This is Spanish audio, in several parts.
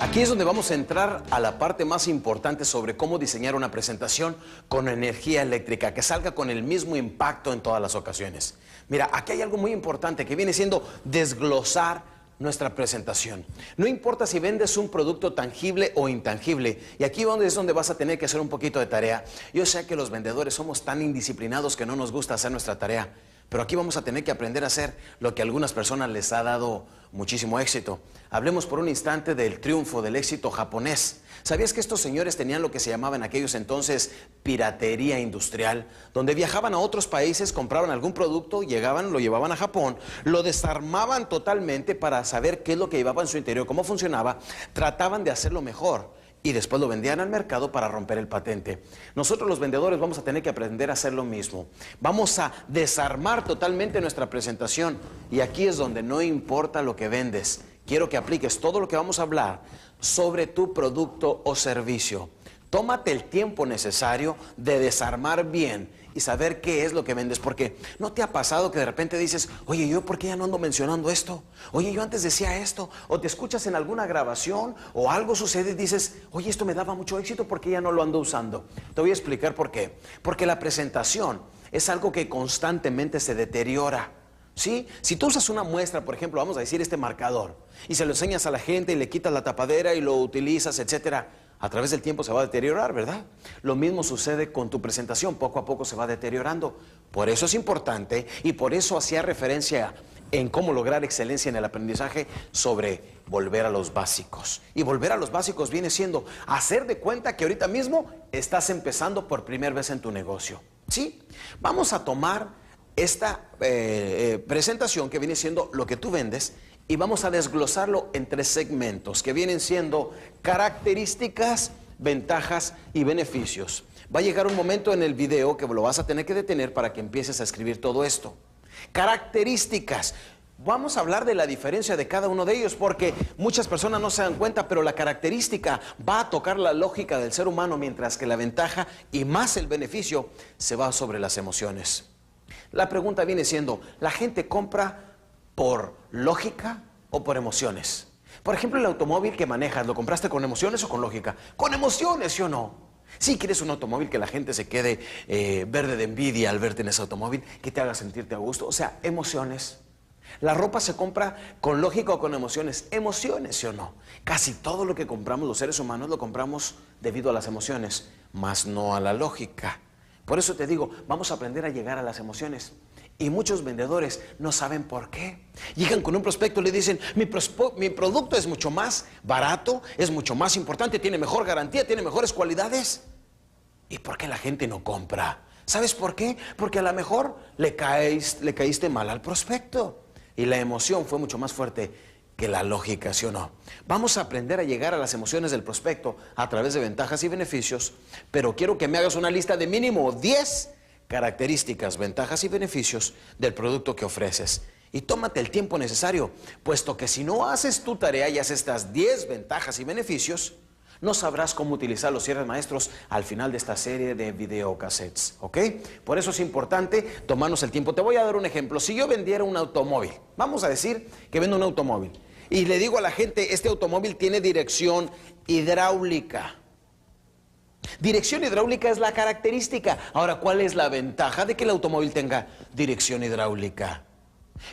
Aquí es donde vamos a entrar a la parte más importante sobre cómo diseñar una presentación con energía eléctrica, que salga con el mismo impacto en todas las ocasiones. Mira, aquí hay algo muy importante que viene siendo desglosar nuestra presentación. No importa si vendes un producto tangible o intangible, y aquí es donde vas a tener que hacer un poquito de tarea. Yo sé que los vendedores somos tan indisciplinados que no nos gusta hacer nuestra tarea, pero aquí vamos a tener que aprender a hacer lo que a algunas personas les ha dado muchísimo éxito. Hablemos por un instante del triunfo del éxito japonés. ¿Sabías que estos señores tenían lo que se llamaba en aquellos entonces piratería industrial? Donde viajaban a otros países, compraban algún producto, llegaban, lo llevaban a Japón, lo desarmaban totalmente para saber qué es lo que llevaba en su interior, cómo funcionaba, trataban de hacerlo mejor y después lo vendían al mercado para romper el patente. Nosotros los vendedores vamos a tener que aprender a hacer lo mismo. Vamos a desarmar totalmente nuestra presentación y aquí es donde no importa lo que vendes. Quiero que apliques todo lo que vamos a hablar sobre tu producto o servicio. Tómate el tiempo necesario de desarmar bien y saber qué es lo que vendes, porque ¿no te ha pasado que de repente dices, oye, yo por qué ya no ando mencionando esto? Oye, yo antes decía esto, o te escuchas en alguna grabación o algo sucede y dices, oye, esto me daba mucho éxito, ¿por qué ya no lo ando usando? Te voy a explicar por qué. Porque la presentación es algo que constantemente se deteriora. ¿Sí? Si tú usas una muestra, por ejemplo, vamos a decir este marcador, y se lo enseñas a la gente y le quitas la tapadera y lo utilizas, etcétera, a través del tiempo se va a deteriorar, ¿verdad? Lo mismo sucede con tu presentación, poco a poco se va deteriorando. Por eso es importante y por eso hacía referencia en cómo lograr excelencia en el aprendizaje sobre volver a los básicos. Y volver a los básicos viene siendo hacer de cuenta que ahorita mismo estás empezando por primera vez en tu negocio. ¿Sí? Vamos a tomar esta presentación que viene siendo lo que tú vendes y vamos a desglosarlo en 3 segmentos que vienen siendo características, ventajas y beneficios. Va a llegar un momento en el video que lo vas a tener que detener para que empieces a escribir todo esto. Características. Vamos a hablar de la diferencia de cada uno de ellos porque muchas personas no se dan cuenta, pero la característica va a tocar la lógica del ser humano, mientras que la ventaja y más el beneficio se va sobre las emociones. La pregunta viene siendo, ¿la gente compra por lógica o por emociones? Por ejemplo, el automóvil que manejas, ¿lo compraste con emociones o con lógica? Con emociones, ¿sí o no? Si quieres un automóvil que la gente se quede verde de envidia al verte en ese automóvil, que te haga sentirte a gusto, o sea, emociones. ¿La ropa se compra con lógica o con emociones? Emociones, ¿sí o no? Casi todo lo que compramos los seres humanos lo compramos debido a las emociones, más no a la lógica. Por eso te digo, vamos a aprender a llegar a las emociones. Y muchos vendedores no saben por qué. Llegan con un prospecto y le dicen, mi producto es mucho más barato, es mucho más importante, tiene mejor garantía, tiene mejores cualidades. ¿Y por qué la gente no compra? ¿Sabes por qué? Porque a lo mejor le caíste mal al prospecto. Y la emoción fue mucho más fuerte que la lógica, ¿sí o no? Vamos a aprender a llegar a las emociones del prospecto a través de ventajas y beneficios, pero quiero que me hagas una lista de mínimo 10 características, ventajas y beneficios del producto que ofreces. Y tómate el tiempo necesario, puesto que si no haces tu tarea y haces estas 10 ventajas y beneficios, no sabrás cómo utilizar los cierres maestros al final de esta serie de videocassettes, ¿ok? Por eso es importante tomarnos el tiempo. Te voy a dar un ejemplo. Si yo vendiera un automóvil, vamos a decir que vendo un automóvil, y le digo a la gente, este automóvil tiene dirección hidráulica. Dirección hidráulica es la característica. Ahora, ¿cuál es la ventaja de que el automóvil tenga dirección hidráulica?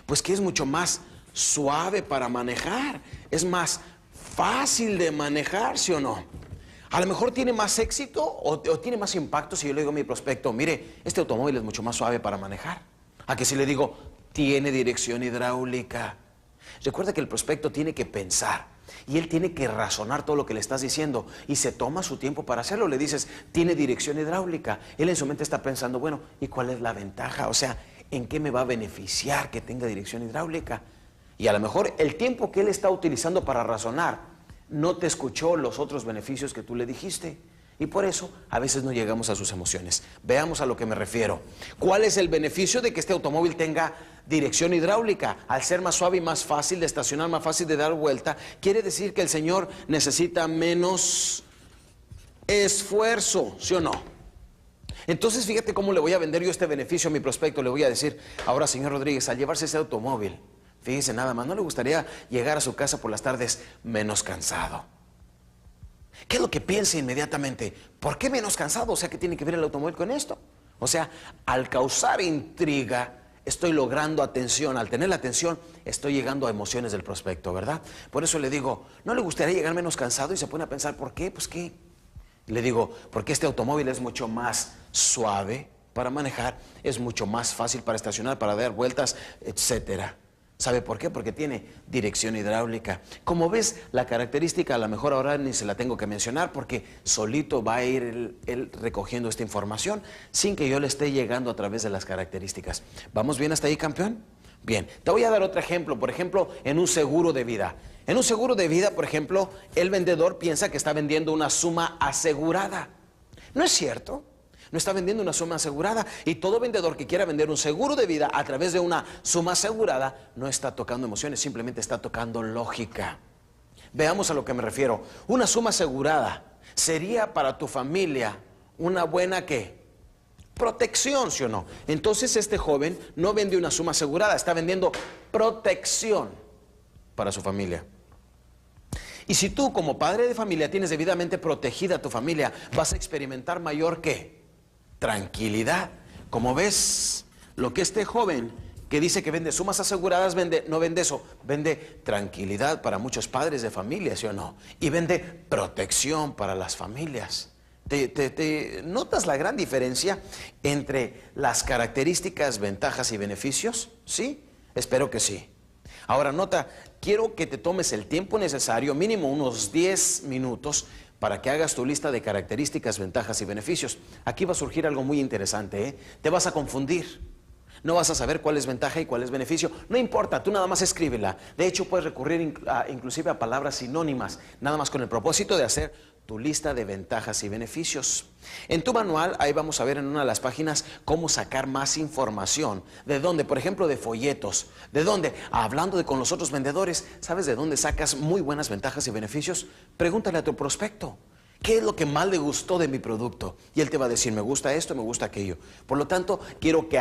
Pues que es mucho más suave para manejar, es más fácil de manejar, ¿sí o no? A lo mejor tiene más éxito o tiene más impacto si yo le digo a mi prospecto, mire, este automóvil es mucho más suave para manejar. A que si le digo, tiene dirección hidráulica. Recuerda que el prospecto tiene que pensar y él tiene que razonar todo lo que le estás diciendo y se toma su tiempo para hacerlo. Le dices, tiene dirección hidráulica. Él en su mente está pensando, bueno, ¿y cuál es la ventaja? O sea, ¿en qué me va a beneficiar que tenga dirección hidráulica? Y a lo mejor el tiempo que él está utilizando para razonar no te escuchó los otros beneficios que tú le dijiste. Y por eso a veces no llegamos a sus emociones. Veamos a lo que me refiero. ¿Cuál es el beneficio de que este automóvil tenga dirección hidráulica? Al ser más suave y más fácil de estacionar, más fácil de dar vuelta, quiere decir que el señor necesita menos esfuerzo, ¿sí o no? Entonces fíjate cómo le voy a vender yo este beneficio a mi prospecto. Le voy a decir, ahora señor Rodríguez, al llevarse ese automóvil, fíjese nada más, ¿no le gustaría llegar a su casa por las tardes menos cansado? ¿Qué es lo que piensa inmediatamente? ¿Por qué menos cansado? O sea, ¿qué tiene que ver el automóvil con esto? O sea, al causar intriga, estoy logrando atención. Al tener la atención, estoy llegando a emociones del prospecto, ¿verdad? Por eso le digo, ¿no le gustaría llegar menos cansado? Y se pone a pensar, ¿por qué? Pues ¿qué? Le digo, porque este automóvil es mucho más suave para manejar, es mucho más fácil para estacionar, para dar vueltas, etcétera. ¿Sabe por qué? Porque tiene dirección hidráulica. Como ves, la característica a lo mejor ahora ni se la tengo que mencionar porque solito va a ir él recogiendo esta información sin que yo le esté llegando a través de las características. ¿Vamos bien hasta ahí, campeón? Bien, te voy a dar otro ejemplo, por ejemplo, en un seguro de vida. En un seguro de vida, por ejemplo, el vendedor piensa que está vendiendo una suma asegurada. ¿No es cierto? No está vendiendo una suma asegurada, y todo vendedor que quiera vender un seguro de vida a través de una suma asegurada no está tocando emociones, simplemente está tocando lógica. Veamos a lo que me refiero. Una suma asegurada sería para tu familia una buena ¿qué? Protección, ¿sí o no? Entonces este joven no vende una suma asegurada, está vendiendo protección para su familia. Y si tú como padre de familia tienes debidamente protegida a tu familia, vas a experimentar mayor ¿qué? Tranquilidad. Como ves, lo que este joven que dice que vende sumas aseguradas vende, no vende eso, vende tranquilidad para muchos padres de familia, ¿sí o no? Y vende protección para las familias. ¿Te notas la gran diferencia entre las características, ventajas y beneficios? ¿Sí? Espero que sí. Ahora nota, quiero que te tomes el tiempo necesario, mínimo unos 10 minutos, para que hagas tu lista de características, ventajas y beneficios. Aquí va a surgir algo muy interesante, ¿eh? Te vas a confundir. No vas a saber cuál es ventaja y cuál es beneficio. No importa, tú nada más escríbela. De hecho, puedes recurrir inclusive a palabras sinónimas, nada más con el propósito de hacer tu lista de ventajas y beneficios. En tu manual, ahí vamos a ver en una de las páginas cómo sacar más información. ¿De dónde? Por ejemplo, de folletos. ¿De dónde? Hablando con los otros vendedores, ¿sabes de dónde sacas muy buenas ventajas y beneficios? Pregúntale a tu prospecto. ¿Qué es lo que más le gustó de mi producto? Y él te va a decir, me gusta esto, me gusta aquello. Por lo tanto, quiero que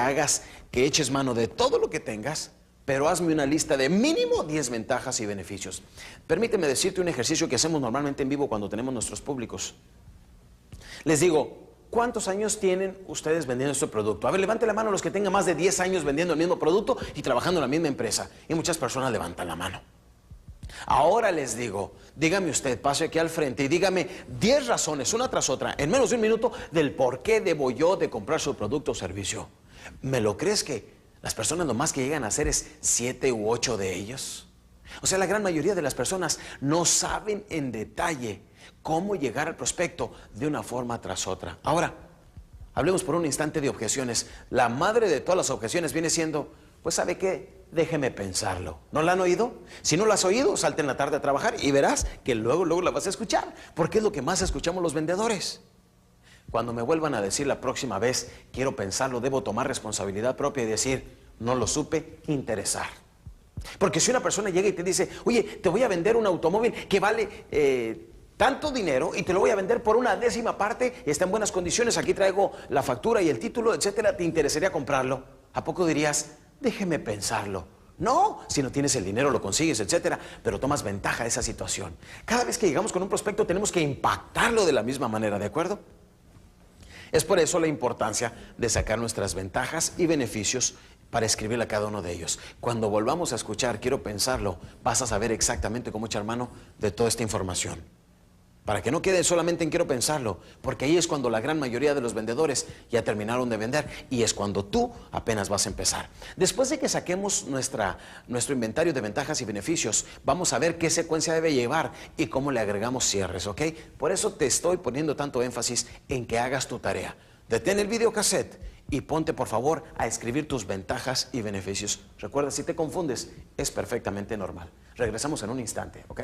eches mano de todo lo que tengas, pero hazme una lista de mínimo 10 ventajas y beneficios. Permíteme decirte un ejercicio que hacemos normalmente en vivo cuando tenemos nuestros públicos. Les digo, ¿cuántos años tienen ustedes vendiendo este producto? A ver, levante la mano los que tengan más de 10 años vendiendo el mismo producto y trabajando en la misma empresa. Y muchas personas levantan la mano. Ahora les digo, dígame usted, pase aquí al frente y dígame 10 razones, una tras otra, en menos de un minuto, del por qué debo yo de comprar su producto o servicio. ¿Me lo crees que las personas lo más que llegan a hacer es 7 u 8 de ellos? O sea, la gran mayoría de las personas no saben en detalle cómo llegar al prospecto de una forma tras otra. Ahora, hablemos por un instante de objeciones. La madre de todas las objeciones viene siendo, pues ¿sabe qué? Déjeme pensarlo. ¿No la han oído? Si no la has oído, salte en la tarde a trabajar y verás que luego la vas a escuchar, porque es lo que más escuchamos los vendedores. Cuando me vuelvan a decir la próxima vez, quiero pensarlo, debo tomar responsabilidad propia y decir, no lo supe interesar. Porque si una persona llega y te dice, oye, te voy a vender un automóvil que vale tanto dinero y te lo voy a vender por una décima parte, está en buenas condiciones, aquí traigo la factura y el título, etcétera, ¿te interesaría comprarlo? ¿A poco dirías, déjeme pensarlo? No, si no tienes el dinero lo consigues, etcétera, pero tomas ventaja de esa situación. Cada vez que llegamos con un prospecto tenemos que impactarlo de la misma manera, ¿de acuerdo? Es por eso la importancia de sacar nuestras ventajas y beneficios para escribirle a cada uno de ellos. Cuando volvamos a escuchar, quiero pensarlo, vas a saber exactamente cómo echar mano de toda esta información. Para que no quede solamente en quiero pensarlo, porque ahí es cuando la gran mayoría de los vendedores ya terminaron de vender y es cuando tú apenas vas a empezar. Después de que saquemos nuestro inventario de ventajas y beneficios, vamos a ver qué secuencia debe llevar y cómo le agregamos cierres, ¿ok? Por eso te estoy poniendo tanto énfasis en que hagas tu tarea. Detén el videocassette y ponte por favor a escribir tus ventajas y beneficios. Recuerda, si te confundes, es perfectamente normal. Regresamos en un instante, ¿ok?